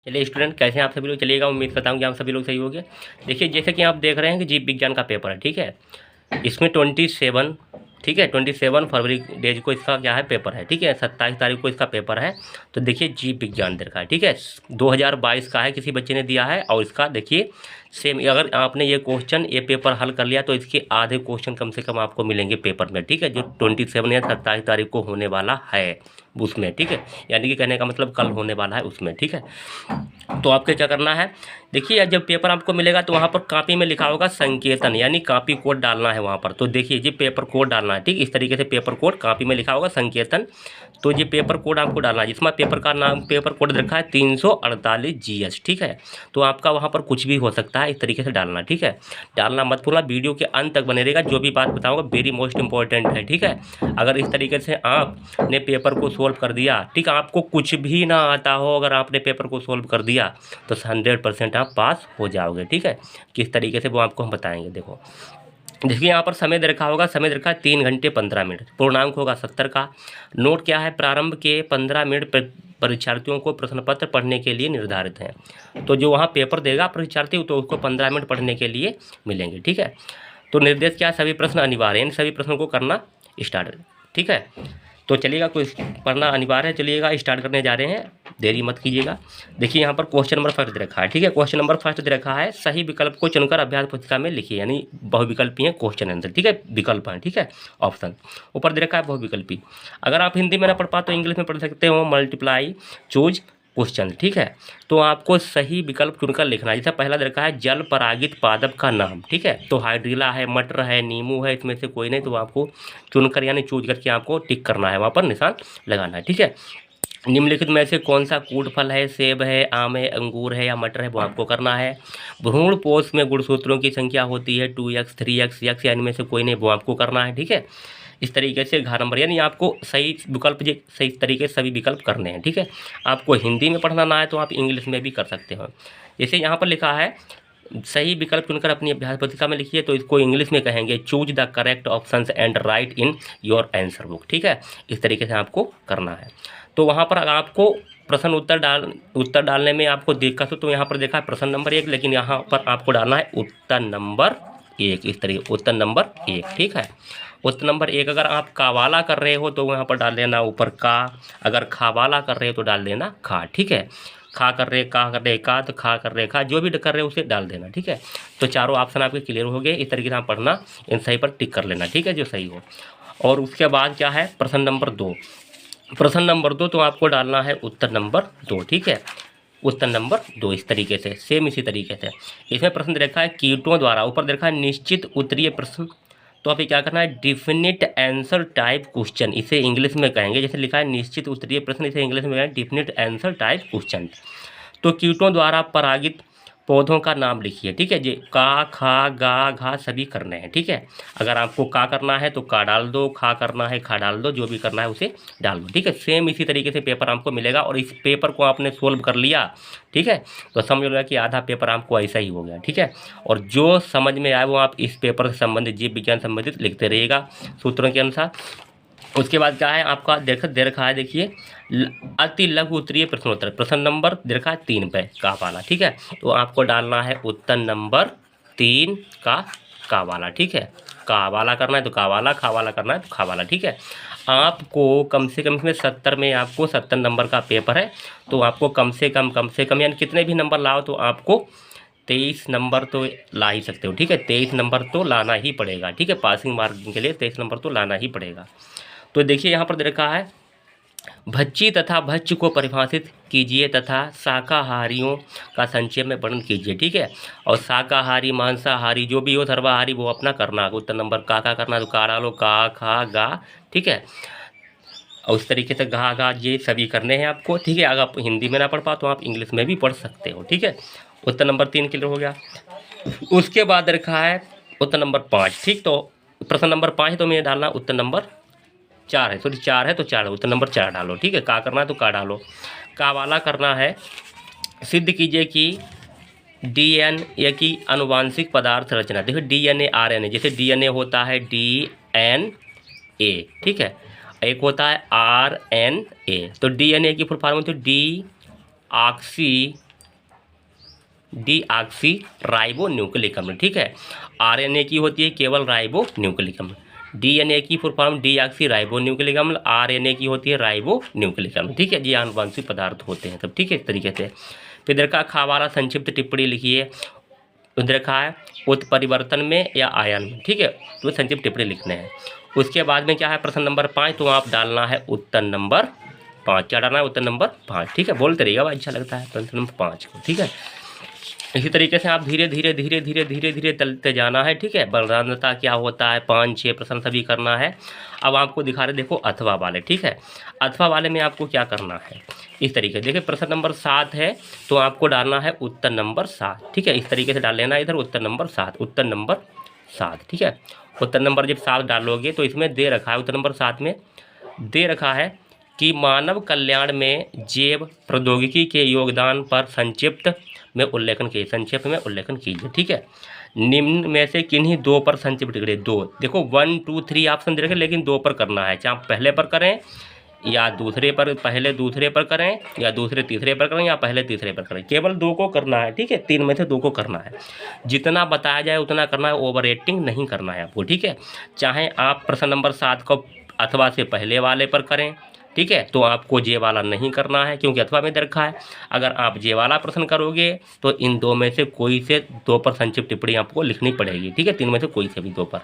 चलिए स्टूडेंट, कैसे हैं आप सभी लोग। चलिएगा, उम्मीद करता हूँ कि आप सभी लोग सही हो गए। देखिए, जैसे कि आप देख रहे हैं कि जीव विज्ञान का पेपर है, ठीक है। इसमें 27, ठीक है, 27 फरवरी डेज को इसका क्या है, पेपर है, ठीक है। 27 तारीख को इसका पेपर है। तो देखिए, जीव विज्ञान दे रखा है, ठीक है। 2022 का है, किसी बच्चे ने दिया है। और इसका देखिए सेम, अगर आपने ये पेपर हल कर लिया तो इसके आधे क्वेश्चन कम से कम आपको मिलेंगे पेपर में, ठीक है, जो 27 या 27 तारीख को होने वाला है उसमें, ठीक है। यानी कि कहने का मतलब कल होने वाला है उसमें, ठीक है। तो आपके क्या करना है, देखिए जब पेपर आपको मिलेगा तो वहाँ पर कॉपी में लिखा होगा संकेतन, यानी कॉपी कोड डालना है वहाँ पर। तो देखिए जी, पेपर कोड डालना है, ठीक। इस तरीके से पेपर कोड कॉपी में लिखा होगा संकेतन। तो ये पेपर कोड आपको डालना है, जिसमें पेपर का नाम, पेपर कोड रखा है 348 GS, ठीक है। तो आपका वहाँ पर कुछ भी हो सकता है, इस तरीके से डालना, ठीक है। डालना मत भूलना, वीडियो के अंत तक बने रहेगा। जो भी बात बताऊँगा वेरी मोस्ट इंपॉर्टेंट है, ठीक है। अगर इस तरीके से आपने पेपर को सोल्व कर दिया, ठीक, आपको कुछ भी ना आता हो, अगर आपने पेपर को सोल्व कर दिया तो 100% आप पास हो जाओगे, ठीक है। किस तरीके से वो आपको हम बताएंगे। देखो, देखिए यहाँ पर समय दे रखा होगा, समय दे रखा है 3 घंटे 15 मिनट। पूर्णांक होगा 70 का। नोट क्या है, प्रारंभ के 15 मिनट परीक्षार्थियों को प्रश्न पत्र पढ़ने के लिए निर्धारित हैं। तो जो वहाँ पेपर देगा परीक्षार्थी, तो उसको 15 मिनट पढ़ने के लिए मिलेंगे, ठीक है। तो निर्देश क्या है, सभी प्रश्न अनिवार्य है, इन सभी प्रश्नों को करना स्टार्ट, ठीक है। तो चलिएगा, कोई पढ़ना अनिवार्य है। चलिएगा, स्टार्ट करने जा रहे हैं, देरी मत कीजिएगा। देखिए यहाँ पर क्वेश्चन नंबर फर्स्ट दे रखा है, ठीक है। क्वेश्चन नंबर फर्स्ट दे रखा है, सही विकल्प को चुनकर अभ्यास पुस्तिका में लिखिए, यानी बहुविकल्पी है क्वेश्चन आंसर, ठीक है। विकल्प है, ठीक है, ऑप्शन ऊपर दे रखा है बहुविकल्पी। अगर आप हिंदी में ना पढ़ पाए तो इंग्लिश में पढ़ सकते हो, मल्टीप्लाई चूज क्वेश्चन, ठीक है। तो आपको सही विकल्प चुनकर लिखना है। जैसे पहला दे रखा है, जल परागित पादप का नाम, ठीक है। तो हाइड्रिला है, मटर है, नींबू है, इसमें से कोई नहीं, तो आपको चुनकर यानी चूज करके आपको टिक करना है, वहाँ पर निशान लगाना है, ठीक है। निम्नलिखित में से कौन सा कूट फल है, सेब है, आम है, अंगूर है या मटर है, वो आपको करना है। भ्रूण पोष में गुणसूत्रों की संख्या होती है 2x 3x x, या इनमें से कोई नहीं, वो आपको करना है, ठीक है। इस तरीके से घ नंबर, यानी आपको सही विकल्प सही तरीके से सभी विकल्प करने हैं, ठीक है। आपको हिंदी में पढ़ना ना है तो आप इंग्लिश में भी कर सकते हो। जैसे यहाँ पर लिखा है, सही विकल्प चुनकर अपनी अभ्यास पुस्तिका में लिखिए, तो इसको इंग्लिश में कहेंगे choose the correct options and right in your answer book, ठीक है। इस तरीके से आपको करना है। तो वहाँ पर आपको प्रश्न उत्तर डालने में आपको दिक्कत हो तो यहाँ पर देखा है प्रश्न नंबर 1, लेकिन यहाँ पर आपको डालना है उत्तर नंबर 1, इस तरीके उत्तर नंबर 1, ठीक है। उत्तर नंबर 1, अगर आप कावाला कर रहे हो तो यहाँ पर डाल देना ऊपर का, अगर खावाला कर रहे हो तो डाल देना खा, ठीक है। खा कर रहे, का कर रहे का, तो खा कर रहे खा, जो भी कर रहे हो उसे डाल देना, ठीक है। तो चारों ऑप्शन आपके क्लियर हो गए। इस तरीके से आप पढ़ना, इन सही पर टिक कर लेना, ठीक है, जो सही हो। और उसके बाद क्या है, प्रश्न नंबर 2। प्रश्न नंबर 2 तो आपको डालना है उत्तर नंबर 2, ठीक है। उत्तर नंबर 2 इस तरीके से, सेम इसी तरीके से। इसमें प्रश्न दे रखा है कीटों द्वारा, ऊपर दे रखा है निश्चित उत्तरीय प्रश्न। तो आप ये क्या करना है, डिफिनिट आंसर टाइप क्वेश्चन, इसे इंग्लिश में कहेंगे। जैसे लिखा है निश्चित उत्तरीय प्रश्न, इसे इंग्लिश में कहेंगे डिफिनिट आंसर टाइप क्वेश्चन। तो कीटों द्वारा परागित पौधों का नाम लिखिए, ठीक है जी। का, खा, गा, घा सभी करने हैं, ठीक है। अगर आपको का करना है तो का डाल दो, खा करना है खा डाल दो, जो भी करना है उसे डाल दो, ठीक है। सेम इसी तरीके से पेपर आपको मिलेगा। और इस पेपर को आपने सोल्व कर लिया, ठीक है, तो समझ लो कि आधा पेपर आपको ऐसा ही हो गया, ठीक है। और जो समझ में आए वो आप इस पेपर से संबंधित, जीव विज्ञान संबंधित लिखते रहिएगा सूत्रों के अनुसार। उसके बाद क्या है आपका दे रखा है, देखिए अति लघु उत्तरीय प्रश्नोत्तर, प्रश्न नंबर दे रखा है 3 पे का वाला, ठीक है। तो आपको डालना है उत्तर नंबर 3 का वाला, ठीक है। का वाला करना है तो का वाला, खा वाला करना है तो खा वाला, ठीक है। आपको कम से कम इसमें 70 में आपको 70 नंबर का पेपर है। तो आपको कम से कम यानी कितने भी नंबर लाओ तो आपको 23 नंबर तो ला ही सकते हो, ठीक है। 23 नंबर तो लाना ही पड़ेगा, ठीक है। पासिंग मार्क के लिए 23 नंबर तो लाना ही पड़ेगा। तो देखिए यहाँ पर दे रखा है, भच्ची तथा भक्ष्य को परिभाषित कीजिए तथा शाकाहारियों का संक्षेप में वर्णन कीजिए, ठीक है। और शाकाहारी, मांसाहारी, जो भी हो, सर्वाहारी, वो अपना करना। उत्तर नंबर का करना तो का डालो, का, खा, गा, ठीक है। और उस तरीके से घा, गा, ये सभी करने हैं आपको, ठीक है। अगर आप हिंदी में ना पढ़ पाओ तो आप इंग्लिश में भी पढ़ सकते हो, ठीक है। उत्तर नंबर 3 क्लियर हो गया। उसके बाद रखा है उत्तर नंबर 5, ठीक। तो प्रश्न नंबर 5 तो मैं डालना उत्तर नंबर 4 है, सॉरी 4 है तो 4 उत्तर नंबर 4 डालो, ठीक है। का करना है तो का डालो। का वाला करना है, सिद्ध कीजिए कि डीएनए की आनुवांशिक पदार्थ रचना। देखो डीएनए आरएनए, जैसे डीएनए होता है डीएनए, ठीक है, एक होता है आरएनए। तो डीएनए की फुल फॉर्म होती है D oxy deoxy ribo nucleic अम्ल, ठीक है। आरएनए की होती है केवल राइबो न्यूक्लिक अम्ल। डीएनए की full form deoxy ribo nucleic अम्ल, आरएनए की होती है राइबो न्यूक्लिक अम्ल, ठीक है। ये आनुवंशिक पदार्थ होते हैं सब, ठीक है, इस तरीके से। फिर इधर का खावाला संक्षिप्त टिप्पणी लिखिए। उधर का है उत्परिवर्तन में या आयन में, ठीक है, तो संक्षिप्त टिप्पणी लिखने हैं। उसके बाद में क्या है प्रश्न नंबर 5, तो आप डालना है उत्तर नंबर 5। क्या डालना है? उत्तर नंबर 5, ठीक है। बोलते रहिएगा, अच्छा लगता है प्रश्न नंबर 5 को, ठीक है। इसी तरीके से आप धीरे धीरे धीरे धीरे धीरे धीरे चलते जाना है, ठीक है। बलरामता क्या होता है, 5-6 प्रश्न सभी करना है। अब आपको दिखा रहे देखो अथवा वाले, ठीक है। अथवा वाले में आपको क्या करना है, इस तरीके देखिए प्रश्न नंबर 7 है, तो आपको डालना है उत्तर नंबर 7, ठीक है। इस तरीके से डाल लेना इधर उत्तर नंबर 7, उत्तर नंबर 7, ठीक है। उत्तर नंबर जब 7 डालोगे तो इसमें दे रखा है, उत्तर नंबर 7 में दे रखा है कि मानव कल्याण में जैव प्रौद्योगिकी के योगदान पर संक्षिप्त में उल्लेखन कीजिए, संक्षेप में उल्लेखन कीजिए, ठीक है। निम्न में से किन्हीं 2 पर संक्षिप्त टिप्पणी, 2 देखो 1 2 3 ऑप्शन दे रखे, लेकिन 2 पर करना है, चाहे आप पहले पर करें या दूसरे पर, पहले दूसरे पर करें या दूसरे तीसरे पर करें या पहले तीसरे पर करें, केवल 2 को करना है, ठीक है। 3 में से 2 को करना है, जितना बताया जाए उतना करना है, ओवर रेटिंग नहीं करना है आपको, ठीक है। चाहे आप प्रश्न नंबर 7 को अथवा से पहले वाले पर करें, ठीक है, तो आपको जे वाला नहीं करना है क्योंकि अथवा में दे रखा है। अगर आप जे वाला प्रश्न करोगे तो इन 2 में से कोई से 2 पर संक्षिप्त टिप्पणी आपको लिखनी पड़ेगी, ठीक है। 3 में से कोई से भी 2 पर,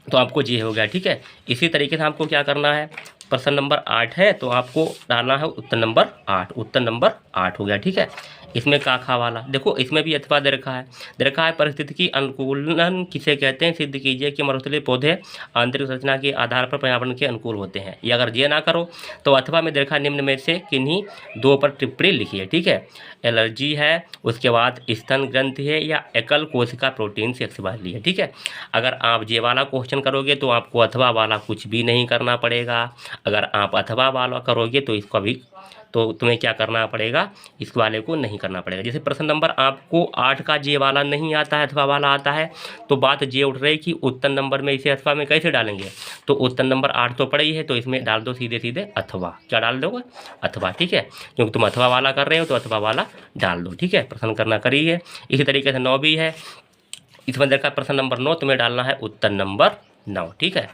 तो आपको जे हो गया, ठीक है। इसी तरीके से आपको क्या करना है, प्रश्न नंबर 8 है, तो आपको डालना है उत्तर नंबर 8, उत्तर नंबर 8 हो गया, ठीक है। इसमें काखा वाला देखो, इसमें भी अथवा दे रखा है परिस्थिति की अनुकूलन किसे कहते हैं, सिद्ध कीजिए कि मरुस्थलीय पौधे आंतरिक संरचना के आधार पर पर्यावरण के अनुकूल होते हैं। ये अगर ये ना करो तो अथवा में दे रखा निम्न में से किन्हीं 2 पर टिप्पणी लिखिए, ठीक है। एलर्जी है, उसके बाद स्तन ग्रंथि है, या एकल कोशिका प्रोटीन से एक्सवाइली है, ठीक है। अगर आप जे वाला क्वेश्चन करोगे तो आपको अथवा वाला कुछ भी नहीं करना पड़ेगा। अगर आप अथवा वाला करोगे तो इसको भी, तो तुम्हें क्या करना पड़ेगा, इस वाले को नहीं करना पड़ेगा। जैसे प्रश्न नंबर आपको 8 का जे वाला नहीं आता है, अथवा वाला आता है, तो बात ये उठ रही कि उत्तर नंबर में इसे अथवा में कैसे डालेंगे, तो उत्तर नंबर 8 तो पड़ा ही है, तो इसमें डाल दो सीधे सीधे अथवा। क्या डाल दोगे? अथवा, ठीक है, क्योंकि तुम अथवा वाला कर रहे हो तो अथवा वाला डाल दो, ठीक है। प्रश्न करना करिए। इसी तरीके से 9 भी है, इसमें देखा प्रश्न नंबर 9, तुम्हें डालना है उत्तर नंबर 9, ठीक है।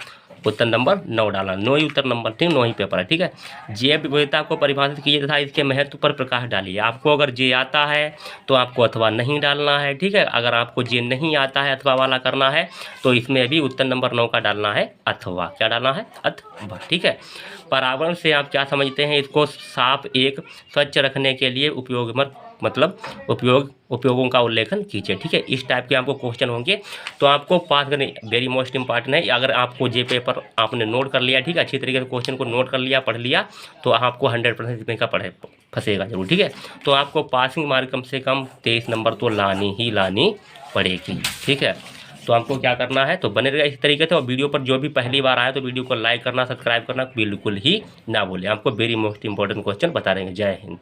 उत्तर नंबर 9 डालना, 9 ही उत्तर नंबर, ठीक, 9 ही पेपर है, ठीक है। जैव विविधता को परिभाषित कीजिए तथा इसके महत्व पर प्रकाश डालिए। आपको अगर जे आता है तो आपको अथवा नहीं डालना है, ठीक है। अगर आपको जे नहीं आता है, अथवा वाला करना है, तो इसमें भी उत्तर नंबर 9 का डालना है अथवा। क्या डालना है? अथवा, ठीक है। पर्यावरण से आप क्या समझते हैं, इसको साफ एक स्वच्छ रखने के लिए उपयोगों का उल्लेखन कीजिए, ठीक है। इस टाइप के आपको क्वेश्चन होंगे, तो आपको पास करने वेरी मोस्ट इंपॉर्टेंट है। अगर आपको जे पेपर आपने नोट कर लिया, ठीक है, अच्छी तरीके से क्वेश्चन को नोट कर लिया, पढ़ लिया, तो आपको 100% इसमें का फंसेगा जरूर, ठीक है। तो आपको पासिंग मार्क कम से कम 23 नंबर तो लानी पड़ेगी, ठीक है। तो आपको क्या करना है, तो बने रहेगा इस तरीके से। और वीडियो पर जो भी पहली बार आया तो वीडियो को लाइक करना, सब्सक्राइब करना बिल्कुल ही ना भूलें। आपको वेरी मोस्ट इंपॉर्टेंट क्वेश्चन बता रहे हैं। जय हिंद।